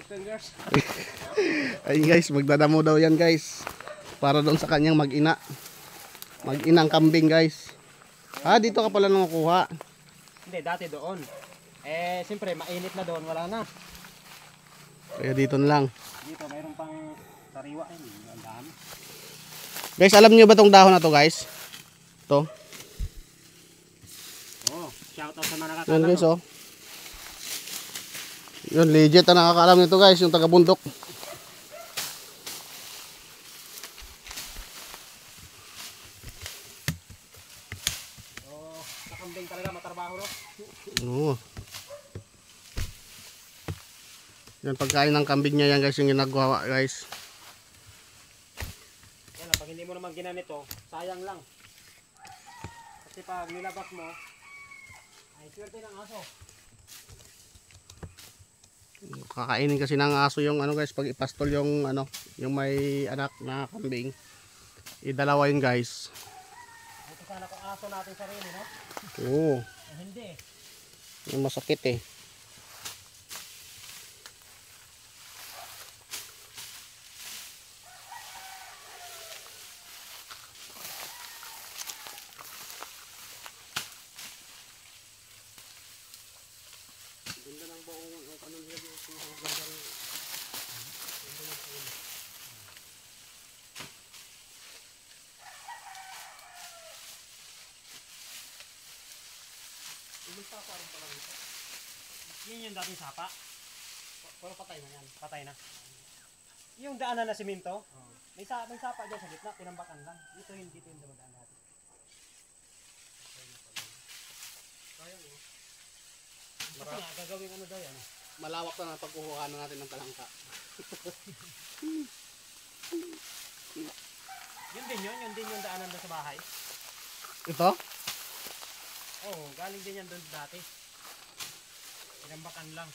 fingers. Ay guys, magdadamo daw yan guys. Para doon sa kanyang mag-ina. Mag-inang kambing guys. Dito ka pala nangukuha. Hindi, dati doon. Siyempre, mainit na doon, wala na. Kaya dito na lang. Dito, mayroon pang sariwa. Ang dami. Guys, alam niyo ba tong dahon na to guys? To. Oh, shout out sa mga Yan nakakaalam. guys oh. Yun, legit na nakakaalam nito guys, yung taga-bundok. Oh, nakambing talaga, matrabaho ro. Oo. Yan, pagkain ng kambing niya yan guys, yung ginagawa guys. Yan, pag hindi mo naman ginanito, sayang lang. Kasi pag nilabas mo, ay swerte ng aso. Kakainin kasi ng aso yung ano guys, pag ipastol yung ano, yung may anak na kambing. Idalawa yun guys. Ito sana kung aso natin sarili, no? Oo. Hindi. Yung masakit eh. Ganda ng buong ano nila dito, ganda ng Sapa rin pala dito. Yan yung dating sapa. Pero patay na yan. Patay na. Yung daanan na simento, may sapa dyan sa gitna, tinambakan lang. Dito yung dumadaan natin. Sayang mo. Kasi nga, gagawin ano daw yan. malawak na ang pagkukuha natin ng talangka. Yun din yung daanan doon sa bahay. Ito? Oo, galing din yan doon dati. Tinambakan lang.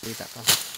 Kita ka.